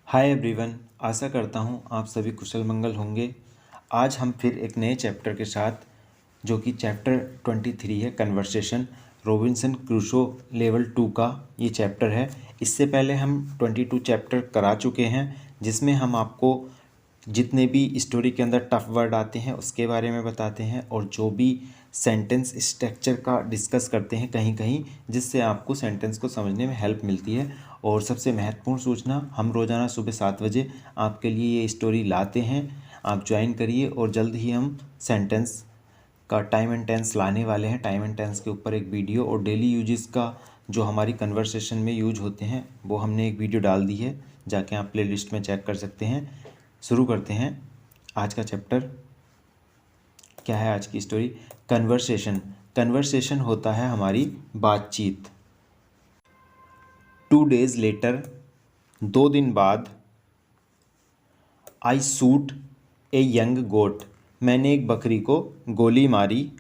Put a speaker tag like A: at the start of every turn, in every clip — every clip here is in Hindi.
A: हाय एवरीवन, आशा करता हूँ आप सभी कुशल मंगल होंगे। आज हम फिर एक नए चैप्टर के साथ, जो कि चैप्टर 23 है, कन्वर्सेशन, रॉबिन्सन क्रूसो लेवल 2 का ये चैप्टर है। इससे पहले हम 22 चैप्टर करा चुके हैं, जिसमें हम आपको जितने भी स्टोरी के अंदर टफ वर्ड आते हैं उसके बारे में बताते हैं, और जो भी सेंटेंस स्ट्रक्चर का डिस्कस करते हैं कहीं कहीं, जिससे आपको सेंटेंस को समझने में हेल्प मिलती है। और सबसे महत्वपूर्ण सूचना, हम रोज़ाना सुबह 7 बजे आपके लिए ये स्टोरी लाते हैं। आप ज्वाइन करिए, और जल्द ही हम सेंटेंस का टाइम एंड टेंस लाने वाले हैं। टाइम एंड टेंस के ऊपर एक वीडियो, और डेली यूजेस का जो हमारी कन्वर्सेशन में यूज होते हैं वो हमने एक वीडियो डाल दी है, जाके आप प्लेलिस्ट में चेक कर सकते हैं। शुरू करते हैं आज का चैप्टर। क्या है आज की स्टोरी? कन्वर्सेशन। कन्वर्सेशन होता है हमारी बातचीत। 2 days लेटर, 2 दिन बाद, आई शूट ए यंग गोट, मैंने एक बकरी को गोली मारी।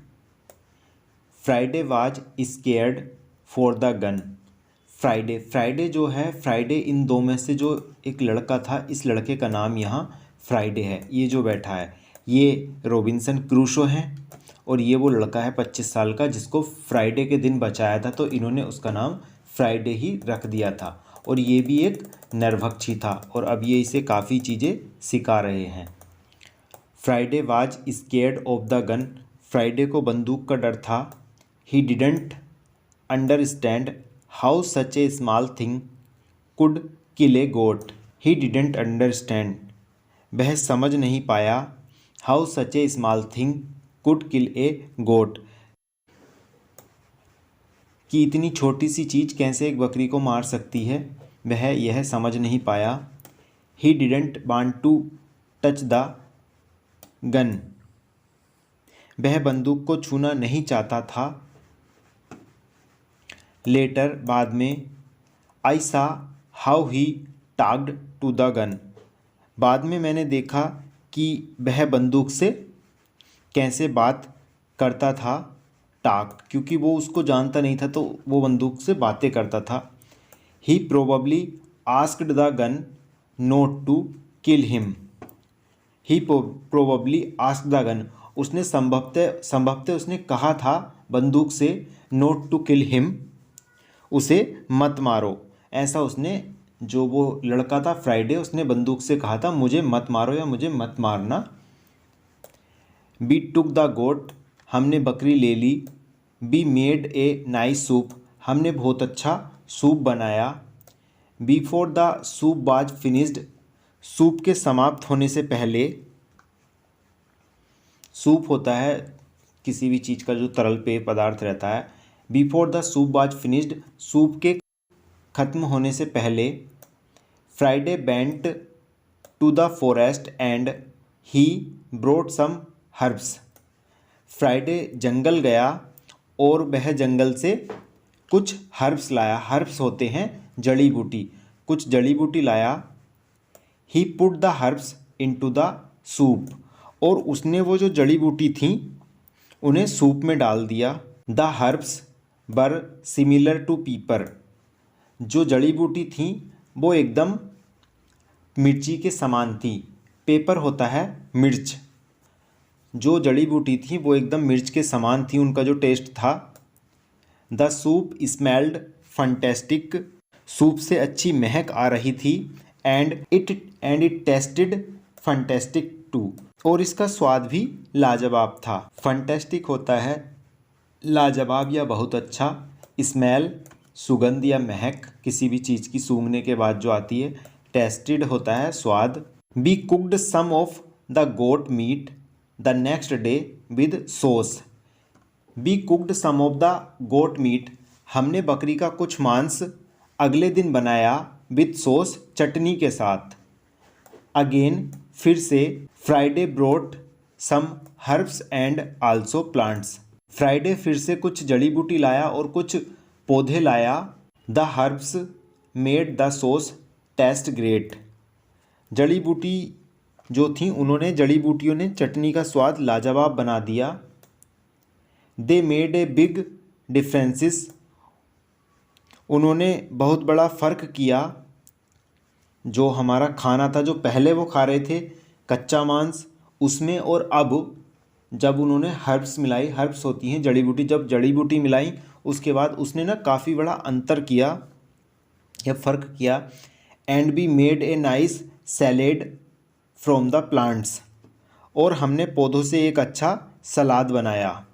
A: Friday was scared for the gun. Friday, Friday जो है, फ्राइडे इन दो में से जो एक लड़का था, इस लड़के का नाम यहाँ फ्राइडे है। ये जो बैठा है ये रॉबिन्सन क्रूसो है, और ये वो लड़का है 25 साल का जिसको फ्राइडे के दिन बचाया था, तो इन्होंने उसका नाम फ्राइडे ही रख दिया था। और ये भी एक नरभक्षी था, और अब ये इसे काफ़ी चीज़ें सिखा रहे हैं। Friday was scared of the gun, Friday को बंदूक का डर था। He didn't understand how such a small thing could kill a goat. He didn't understand, वह समझ नहीं पाया, how such a small thing could kill a goat, कि इतनी छोटी सी चीज़ कैसे एक बकरी को मार सकती है, वह यह समझ नहीं पाया। He didn't want to touch the gun, वह बंदूक को छूना नहीं चाहता था। लेटर, बाद में, I saw how he talked to the gun, बाद में मैंने देखा कि वह बंदूक से कैसे बात करता था। टॉक, क्योंकि वो उसको जानता नहीं था तो वो बंदूक से बातें करता था। He probably asked the gun not to kill him. He probably asked the gun, उसने संभवतः उसने कहा था बंदूक से, नॉट टू किल हिम, उसे मत मारो। ऐसा उसने, जो वो लड़का था फ्राइडे, उसने बंदूक से कहा था मुझे मत मारो या मुझे मत मारना। बी टुक द गोट, हमने बकरी ले ली। We made a nice soup, हमने बहुत अच्छा सूप बनाया। Before the soup was finished, soup के समाप्त होने से पहले। सूप होता है किसी भी चीज़ का जो तरल पेय पदार्थ रहता है। Before the soup was finished, soup के ख़त्म होने से पहले। Friday went to the forest and he brought some herbs, Friday जंगल गया और वह जंगल से कुछ हर्ब्स लाया। हर्ब्स होते हैं जड़ी बूटी, कुछ जड़ी बूटी लाया। He put the herbs into the soup, और उसने वो जो जड़ी बूटी थी उन्हें सूप में डाल दिया। The herbs were similar to pepper, जो जड़ी बूटी थी वो एकदम मिर्ची के समान थी। पेपर होता है मिर्च, जो जड़ी बूटी थी वो एकदम मिर्च के समान थी, उनका जो टेस्ट था। The soup smelled fantastic, soup से अच्छी महक आ रही थी। And it tasted fantastic too, और इसका स्वाद भी लाजवाब था। फंटेस्टिक होता है लाजवाब या बहुत अच्छा। स्मेल, सुगंध या महक, किसी भी चीज़ की सूंघने के बाद जो आती है। टेस्टेड होता है स्वाद। We cooked some of the goat meat the next day with sauce, we cooked some of the goat meat, हमने बकरी का कुछ मांस अगले दिन बनाया, विद सॉस, चटनी के साथ। अगेन, फिर से, Friday brought some herbs and also plants, Friday फिर से कुछ जड़ी बूटी लाया और कुछ पौधे लाया। The herbs made the sauce taste great, जड़ी बूटी जो थी उन्होंने, जड़ी बूटियों ने चटनी का स्वाद लाजवाब बना दिया। They made a big differences, उन्होंने बहुत बड़ा फ़र्क किया। जो हमारा खाना था, जो पहले वो खा रहे थे कच्चा मांस, उसमें और अब जब उन्होंने हर्ब्स मिलाई, हर्ब्स होती हैं जड़ी बूटी, जब जड़ी बूटी मिलाई उसके बाद उसने ना काफ़ी बड़ा अंतर किया या फ़र्क किया। And we made a nice salad from the plants, और हमने पौधों से एक अच्छा सलाद बनाया।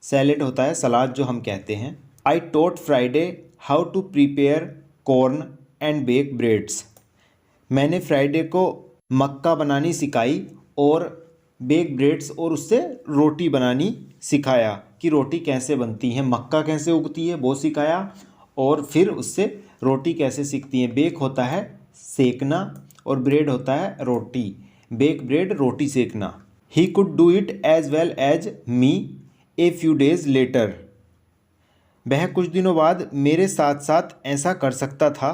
A: सैलेड होता है सलाद जो हम कहते हैं। I taught Friday how to prepare corn and bake breads, मैंने फ्राइडे को मक्का बनानी सिखाई और बेक ब्रेड्स, और उससे रोटी बनानी सिखाया कि रोटी कैसे बनती है, मक्का कैसे उगती है वो सिखाया, और फिर उससे रोटी कैसे सीखती है। बेक होता है सेकना और ब्रेड होता है रोटी, बेक ब्रेड रोटी सेकना। He could do it as well as me a few days later, वह कुछ दिनों बाद मेरे साथ साथ ऐसा कर सकता था,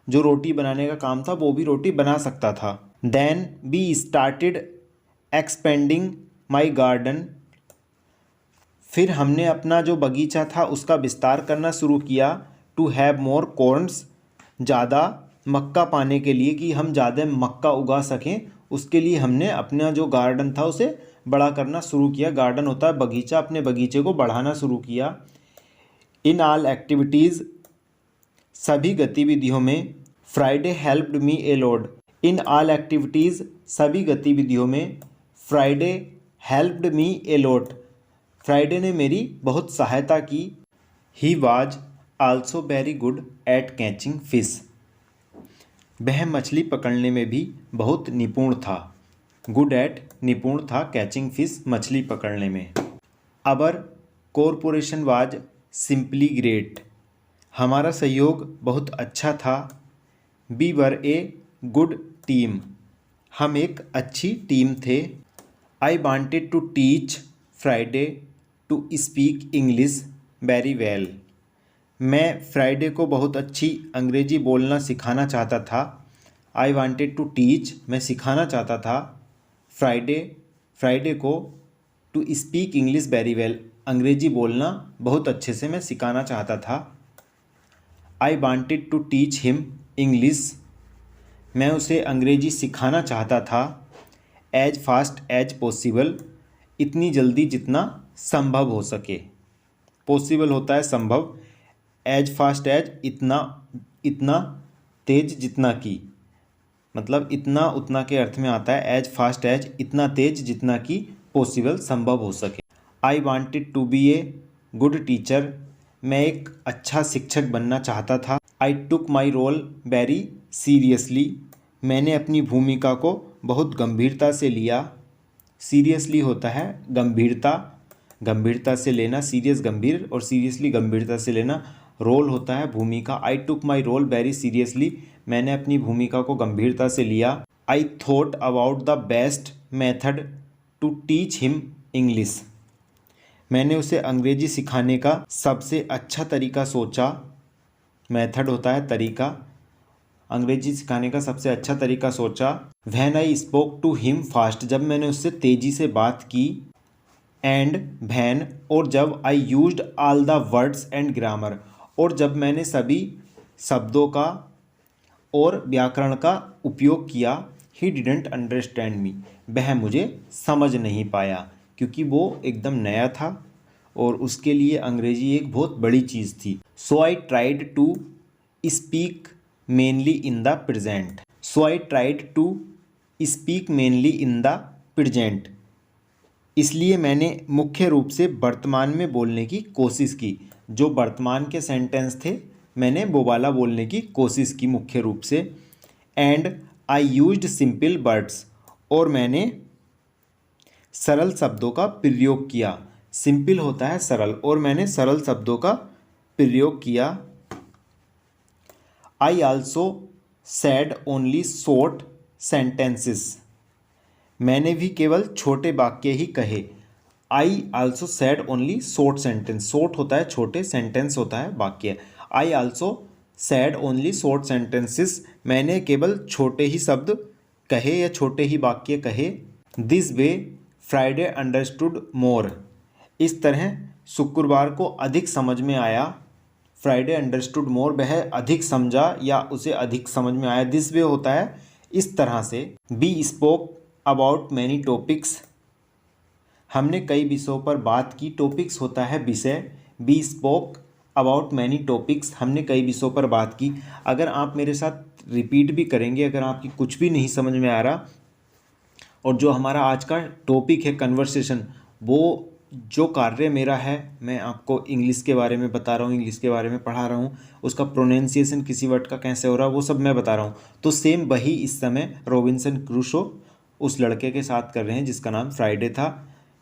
A: जो रोटी बनाने का काम था वो भी रोटी बना सकता था। Then we started expanding my garden, फिर हमने अपना जो बगीचा था उसका विस्तार करना शुरू किया। टू हैव मोर कॉर्न्स, ज़्यादा मक्का पाने के लिए, कि हम ज़्यादा मक्का उगा सकें, उसके लिए हमने अपना जो गार्डन था उसे बड़ा करना शुरू किया। गार्डन होता है बगीचा, अपने बगीचे को बढ़ाना शुरू किया। इन ऑल एक्टिविटीज़, सभी गतिविधियों में, Friday helped me a lot, in all activities, सभी गतिविधियों में, Friday helped me a lot, Friday ने मेरी बहुत सहायता की। He was also very good at catching fish, वह मछली पकड़ने में भी बहुत निपुण था। गुड एट निपुण था, कैचिंग फिश मछली पकड़ने में। Our corporation was simply great, हमारा सहयोग बहुत अच्छा था। We were a good team, हम एक अच्छी टीम थे। I wanted to teach Friday to speak English very well, मैं फ्राइडे को बहुत अच्छी अंग्रेजी बोलना सिखाना चाहता था। आई वांटेड टू टीच, मैं सिखाना चाहता था फ्राइडे को to speak English very well, अंग्रेजी बोलना बहुत अच्छे से मैं सिखाना चाहता था। I wanted to teach him English, मैं उसे अंग्रेजी सिखाना चाहता था। एज फास्ट एज पॉसिबल, इतनी जल्दी जितना संभव हो सके। पॉसिबल होता है संभव, एज फास्ट एज इतना तेज जितना की, मतलब इतना उतना के अर्थ में आता है। एज फास्ट एज इतना तेज जितना कि पॉसिबल संभव हो सके। I wanted to be a good teacher, मैं एक अच्छा शिक्षक बनना चाहता था। I took my role very seriously, मैंने अपनी भूमिका को बहुत गंभीरता से लिया। सीरियसली होता है गंभीरता, गंभीरता से लेना, सीरियस गंभीर और सीरियसली गंभीरता से लेना। रोल होता है भूमिका। I took my role very seriously, मैंने अपनी भूमिका को गंभीरता से लिया। I thought about the best method to teach him English, मैंने उसे अंग्रेजी सिखाने का सबसे अच्छा तरीका सोचा। मेथड होता है तरीका, अंग्रेजी सिखाने का सबसे अच्छा तरीका सोचा। When I spoke to him fast, जब मैंने उससे तेज़ी से बात की। एंड व्हेन, और जब I used all the words and grammar, और जब मैंने सभी शब्दों का और व्याकरण का उपयोग किया। ही डिडेंट अंडरस्टैंड मी, वह मुझे समझ नहीं पाया, क्योंकि वो एकदम नया था और उसके लिए अंग्रेजी एक बहुत बड़ी चीज़ थी। So I tried to speak mainly in the present, so I tried to speak mainly in the present, इसलिए मैंने मुख्य रूप से वर्तमान में बोलने की कोशिश की। जो वर्तमान के सेंटेंस थे मैंने वो वाला बोलने की कोशिश की मुख्य रूप से। And I used simple words, और मैंने सरल शब्दों का प्रयोग किया। सिंपल होता है सरल, और मैंने सरल शब्दों का प्रयोग किया। I also sad only short sentences, मैंने भी केवल छोटे वाक्य ही कहे। I also sad only short sentence, short होता है छोटे, सेंटेंस होता है वाक्य। I also sad only short sentences, मैंने केवल छोटे ही शब्द कहे या छोटे ही वाक्य कहे। दिस वे फ्राइडे अंडरस्टूड मोर, इस तरह शुक्रवार को अधिक समझ में आया। फ्राइडे अंडरस्टूड मोर, वह अधिक समझा या उसे अधिक समझ में आया। दिस वे होता है इस तरह से। We spoke about many topics, हमने कई विषयों पर बात की। टॉपिक्स होता है विषय। We spoke about many topics, हमने कई विषयों पर बात की। अगर आप मेरे साथ रिपीट भी करेंगे, अगर आपकी कुछ भी नहीं समझ में आ रहा, और जो हमारा आज का टॉपिक है कन्वर्सेशन, वो जो कार्य मेरा है, मैं आपको इंग्लिश के बारे में बता रहा हूँ, इंग्लिश के बारे में पढ़ा रहा हूँ, उसका प्रोनाउंसिएशन किसी वर्ड का कैसे हो रहा है वो सब मैं बता रहा हूँ। तो सेम वही इस समय रॉबिन्सन क्रूसो उस लड़के के साथ कर रहे हैं जिसका नाम फ्राइडे था।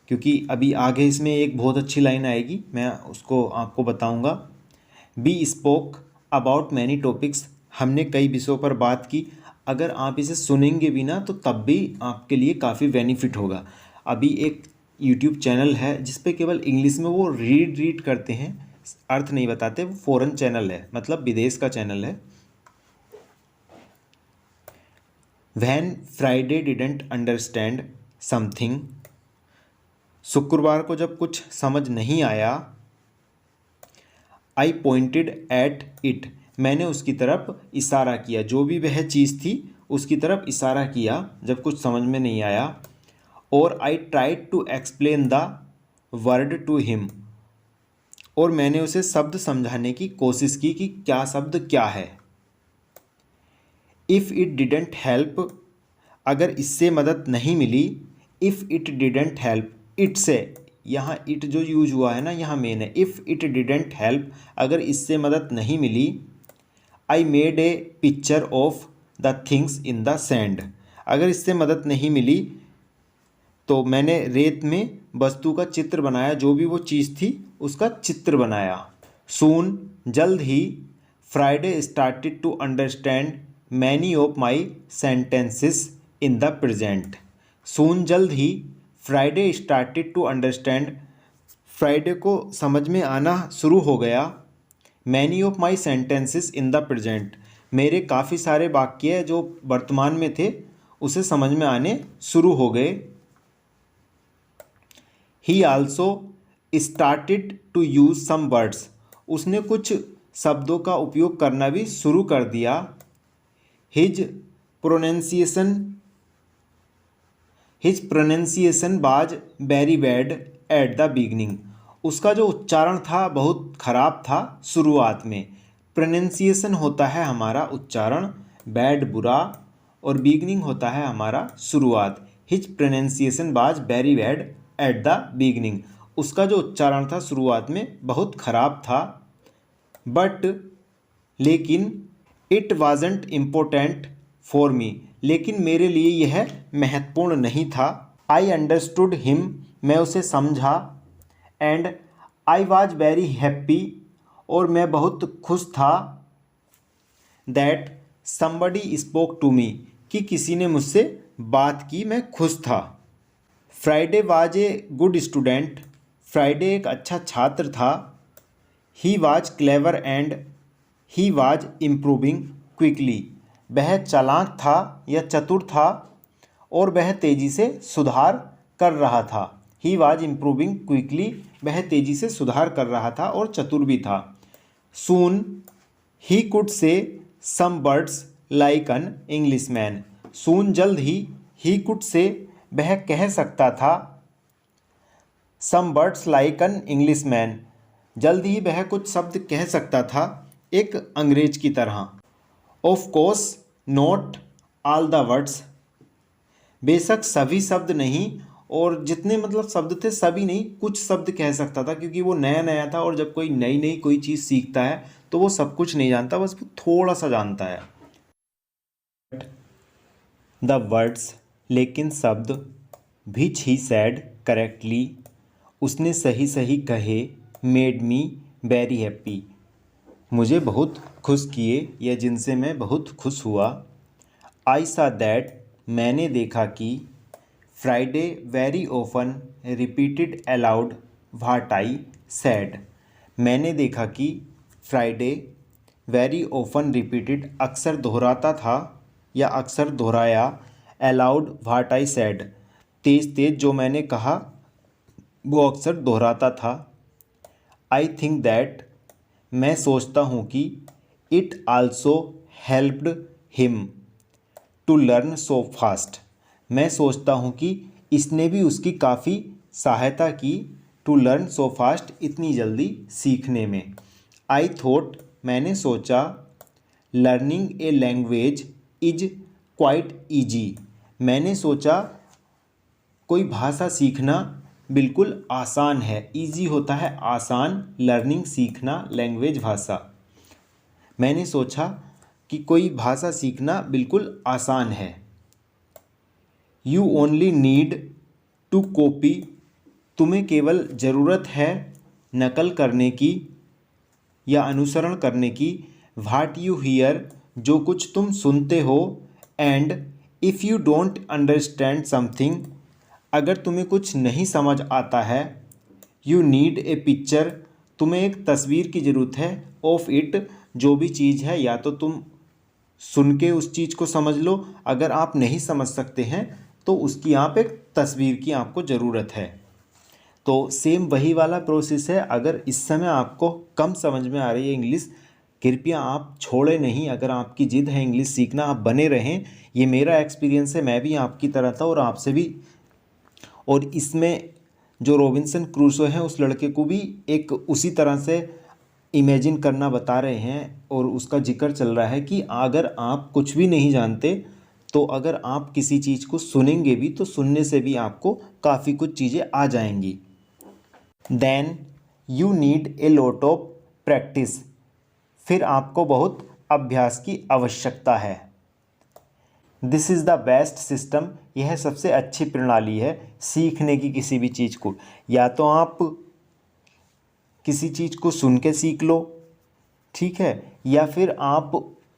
A: क्योंकि अभी आगे इसमें एक बहुत अच्छी लाइन आएगी, मैं उसको आपको बताऊँगा। We spoke about many topics, हमने कई विषयों पर बात की। अगर आप इसे सुनेंगे भी ना तो तब भी आपके लिए काफ़ी बेनिफिट होगा। अभी एक यूट्यूब चैनल है जिस पे केवल इंग्लिश में वो रीड करते हैं, अर्थ नहीं बताते। वो फॉरेन चैनल है, मतलब विदेश का चैनल है। When Friday didn't understand something, शुक्रवार को जब कुछ समझ नहीं आया, आई पॉइंटेड एट इट, मैंने उसकी तरफ इशारा किया। जो भी वह चीज़ थी उसकी तरफ इशारा किया जब कुछ समझ में नहीं आया। और I tried to explain the word to him, और मैंने उसे शब्द समझाने की कोशिश की कि क्या शब्द क्या है। इफ़ इट डिडेंट हेल्प, अगर इससे मदद नहीं मिली। If it didn't help, it say, यहाँ इट जो यूज हुआ है ना, यहाँ मेन है। इफ़ इट डिडेंट हेल्प, अगर इससे मदद नहीं मिली। I made a picture of the things in the sand, अगर इससे मदद नहीं मिली तो मैंने रेत में वस्तु का चित्र बनाया, जो भी वो चीज़ थी उसका चित्र बनाया। सून, जल्द ही। Friday started to understand many of my sentences in the present. Soon, जल्द ही। Friday started to understand, Friday को समझ में आना शुरू हो गया। Many of my sentences in the present, मेरे काफ़ी सारे वाक्य जो वर्तमान में थे उसे समझ में आने शुरू हो गए। He also started to use some words, उसने कुछ शब्दों का उपयोग करना भी शुरू कर दिया। His pronunciation was very bad at the beginning, उसका जो उच्चारण था बहुत खराब था शुरुआत में। प्रोनाउंसिएशन होता है हमारा उच्चारण, बैड बुरा, और बिगनिंग होता है हमारा शुरुआत। His pronunciation was very bad at the beginning, उसका जो उच्चारण था शुरुआत में बहुत खराब था। बट, लेकिन, it wasn't important for me, लेकिन मेरे लिए यह महत्वपूर्ण नहीं था। आई अंडरस्टूड हिम, मैं उसे समझा। And I was very happy, और मैं बहुत खुश था। That somebody spoke to me, कि किसी ने मुझसे बात की, मैं खुश था। Friday was a good student, Friday एक अच्छा छात्र था। He was clever and he was improving quickly, वह चालाक था या चतुर था और वह तेज़ी से सुधार कर रहा था। ही वाज इम्प्रूविंग क्विकली, वह तेज़ी से सुधार कर रहा था और चतुर भी था। सून he could say some words like an Englishman, soon, जल्द ही कुड से, वह कह सकता था। Some words like an Englishman, जल्द ही वह कुछ शब्द कह सकता था एक अंग्रेज की तरह। Of course not all the words, बेशक सभी शब्द नहीं, और जितने मतलब शब्द थे सभी नहीं, कुछ शब्द कह सकता था, क्योंकि वो नया नया था। और जब कोई नई नई कोई चीज़ सीखता है तो वो सब कुछ नहीं जानता, बस वो थोड़ा सा जानता है। द वर्ड्स, लेकिन शब्द। विच ही सैड करेक्टली, उसने सही सही कहे। मेड मी वेरी हैप्पी, मुझे बहुत खुश किए या जिनसे मैं बहुत खुश हुआ। आई सा दैट, मैंने देखा कि। Friday very often repeated allowed what I sad, मैंने देखा कि। फ्राइडे वेरी ऑफन रिपीटेड, अक्सर दोहराता था या अक्सर दोहराया। अलाउड व्हाट आई सैड, तेज तेज जो मैंने कहा वो अक्सर दोहराता था। आई थिंक दैट, मैं सोचता हूँ कि it also helped him to learn so fast. मैं सोचता हूँ कि इसने भी उसकी काफ़ी सहायता की टू लर्न सो फास्ट, इतनी जल्दी सीखने में। आई थॉट, मैंने सोचा, learning a language is quite easy. मैंने सोचा कोई भाषा सीखना बिल्कुल आसान है। ईजी होता है आसान, लर्निंग सीखना, लैंग्वेज भाषा। मैंने सोचा कि कोई भाषा सीखना बिल्कुल आसान है। You only need to copy, तुम्हें केवल ज़रूरत है नकल करने की या अनुसरण करने की। व्हाट यू हियर, जो कुछ तुम सुनते हो। And if you don't understand something, अगर तुम्हें कुछ नहीं समझ आता है। यू नीड ए पिक्चर, तुम्हें एक तस्वीर की ज़रूरत है। ऑफ इट, जो भी चीज़ है, या तो तुम सुन के उस चीज़ को समझ लो, अगर आप नहीं समझ सकते हैं तो उसकी आप एक तस्वीर की आपको ज़रूरत है। तो सेम वही वाला प्रोसेस है। अगर इस समय आपको कम समझ में आ रही है इंग्लिश, कृपया आप छोड़े नहीं। अगर आपकी ज़िद है इंग्लिश सीखना, आप बने रहें। ये मेरा एक्सपीरियंस है, मैं भी आपकी तरह था और आपसे भी। और इसमें जो रॉबिन्सन क्रूसो है, उस लड़के को भी एक उसी तरह से इमेजिन करना बता रहे हैं और उसका जिक्र चल रहा है कि अगर आप कुछ भी नहीं जानते तो अगर आप किसी चीज़ को सुनेंगे भी तो सुनने से भी आपको काफ़ी कुछ चीज़ें आ जाएंगी। Then you need a lot of practice, फिर आपको बहुत अभ्यास की आवश्यकता है। This is the best system, यह सबसे अच्छी प्रणाली है सीखने की किसी भी चीज़ को। या तो आप किसी चीज़ को सुन के सीख लो, ठीक है, या फिर आप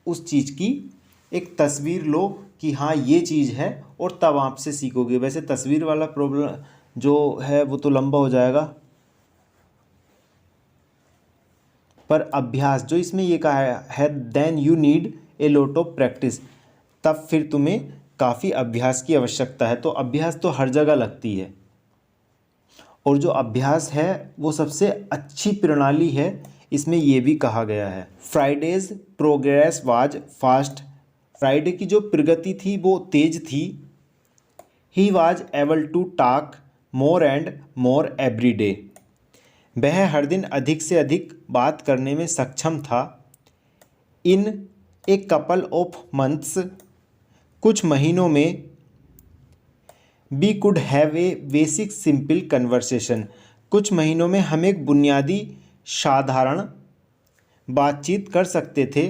A: उस चीज़ की एक तस्वीर लो कि हाँ ये चीज़ है, और तब आपसे सीखोगे। वैसे तस्वीर वाला प्रॉब्लम जो है वो तो लंबा हो जाएगा, पर अभ्यास जो इसमें ये कहा है, then you need a lot of practice, तब फिर तुम्हें काफ़ी अभ्यास की आवश्यकता है। तो अभ्यास तो हर जगह लगती है, और जो अभ्यास है वो सबसे अच्छी प्रणाली है, इसमें ये भी कहा गया है। Friday's progress was fast, Friday की जो प्रगति थी वो तेज थी। He was able to talk more and more every day, वह हर दिन अधिक से अधिक बात करने में सक्षम था। In a couple of months, कुछ महीनों में, we could have a basic simple conversation, कुछ महीनों में हम एक बुनियादी साधारण बातचीत कर सकते थे।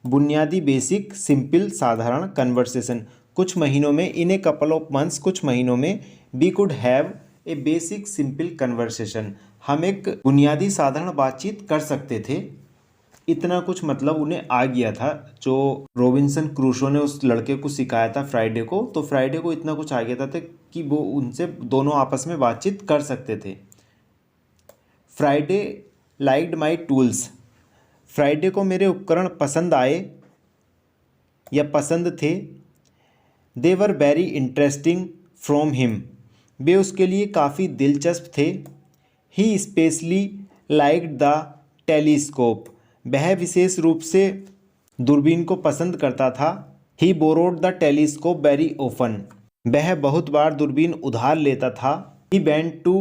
A: बुनियादी बेसिक सिंपल साधारण कन्वर्सेशन, कुछ महीनों में, in a couple of months, कुछ महीनों में, we could have a basic simple conversation, हम एक बुनियादी साधारण बातचीत कर सकते थे। इतना कुछ मतलब उन्हें आ गया था, जो रॉबिन्सन क्रूसो ने उस लड़के को सिखाया था फ्राइडे को। तो फ्राइडे को इतना कुछ आ गया था कि वो उनसे दोनों आपस में बातचीत कर सकते थे। Friday liked my tools, Friday को मेरे उपकरण पसंद आए या पसंद थे। They were very interesting from him, वे उसके लिए काफ़ी दिलचस्प थे। He specially liked the telescope, वह विशेष रूप से दूरबीन को पसंद करता था। He borrowed the telescope very often, वह बहुत बार दूरबीन उधार लेता था। He went to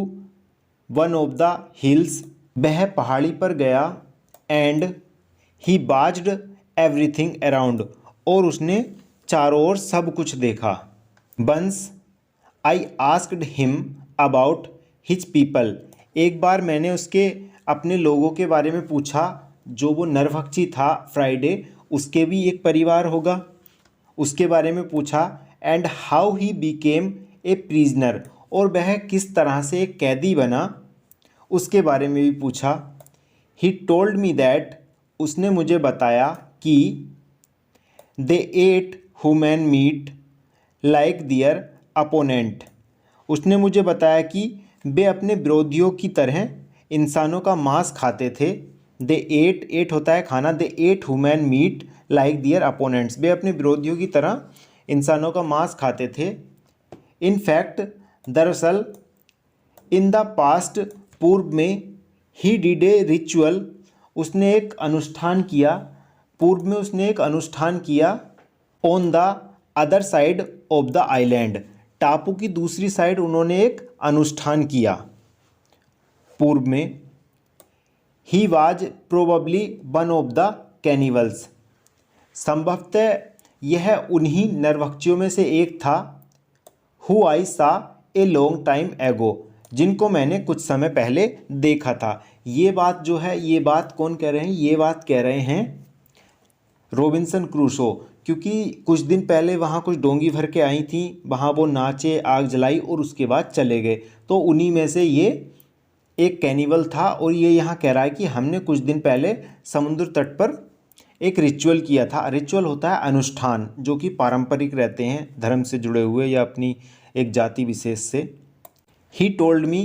A: one of the hills, वह पहाड़ी पर गया। And he watched everything around, और उसने चारों ओर सब कुछ देखा। Once I asked him about his people, एक बार मैंने उसके अपने लोगों के बारे में पूछा। जो वो नरभक्षी था फ्राइडे, उसके भी एक परिवार होगा, उसके बारे में पूछा। And how he became a prisoner, और वह किस तरह से एक कैदी बना, उसके बारे में भी पूछा। ही टोल्ड मी दैट, उसने मुझे बताया कि दे एट ह्यूमन मीट लाइक दियर अपोनेंट, उसने मुझे बताया कि वे अपने विरोधियों की तरह इंसानों का मांस खाते थे। दे एट होता है खाना, दे एट ह्यूमन मीट लाइक दियर अपोनेंट्स, वे अपने विरोधियों की तरह इंसानों का मांस खाते थे। इन फैक्ट, दरअसल, इन द पास्ट, पूर्व में, ही डिड ए रिचुअल, उसने एक अनुष्ठान किया, पूर्व में उसने एक अनुष्ठान किया on the other side of the island, टापू की दूसरी साइड उन्होंने एक अनुष्ठान किया पूर्व में। He was probably one of the cannibals, संभवतः यह उन्हीं नरभक्षियों में से एक था। हु आई सा ए लॉन्ग टाइम एगो, जिनको मैंने कुछ समय पहले देखा था। ये बात जो है, ये बात कौन कह रहे हैं? ये बात कह रहे हैं रॉबिन्सन क्रूसो, क्योंकि कुछ दिन पहले वहाँ कुछ डोंगी भर के आई थी, वहाँ वो नाचे, आग जलाई और उसके बाद चले गए। तो उन्हीं में से ये एक कैनिवल था और ये यहाँ कह रहा है कि हमने कुछ दिन पहले समुद्र तट पर एक रिचुअल किया था। रिचुअल होता है अनुष्ठान, जो कि पारंपरिक रहते हैं, धर्म से जुड़े हुए या अपनी एक जाति विशेष से। He told me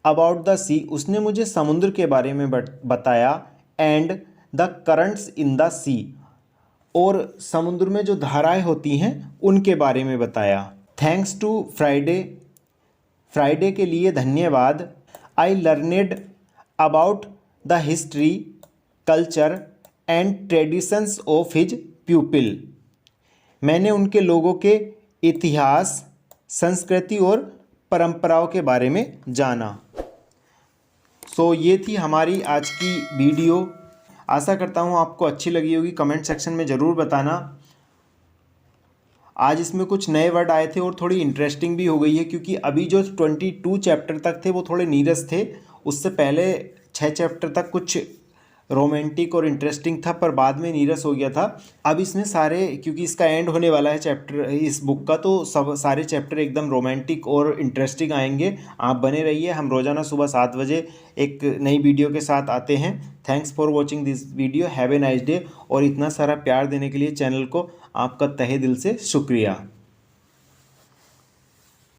A: about the sea, उसने मुझे समुद्र के बारे में बताया। And the currents in the sea, और समुद्र में जो धाराएं होती हैं उनके बारे में बताया। थैंक्स टू फ्राइडे, फ्राइडे के लिए धन्यवाद। I learned about the history, culture and traditions of his people, मैंने उनके लोगों के इतिहास, संस्कृति और परंपराओं के बारे में जाना। सो ये थी हमारी आज की वीडियो। आशा करता हूँ आपको अच्छी लगी होगी। कमेंट सेक्शन में ज़रूर बताना। आज इसमें कुछ नए वर्ड आए थे और थोड़ी इंटरेस्टिंग भी हो गई है, क्योंकि अभी जो 22 चैप्टर तक थे वो थोड़े नीरस थे। उससे पहले 6 चैप्टर तक कुछ रोमांटिक और इंटरेस्टिंग था, पर बाद में नीरस हो गया था। अब इसमें सारे, क्योंकि इसका एंड होने वाला है चैप्टर इस बुक का, तो सब सारे चैप्टर एकदम रोमांटिक और इंटरेस्टिंग आएंगे। आप बने रहिए, हम रोज़ाना सुबह 7 बजे एक नई वीडियो के साथ आते हैं। Thanks for watching this video, have a nice day. और इतना सारा प्यार देने के लिए चैनल को आपका तहे दिल से शुक्रिया।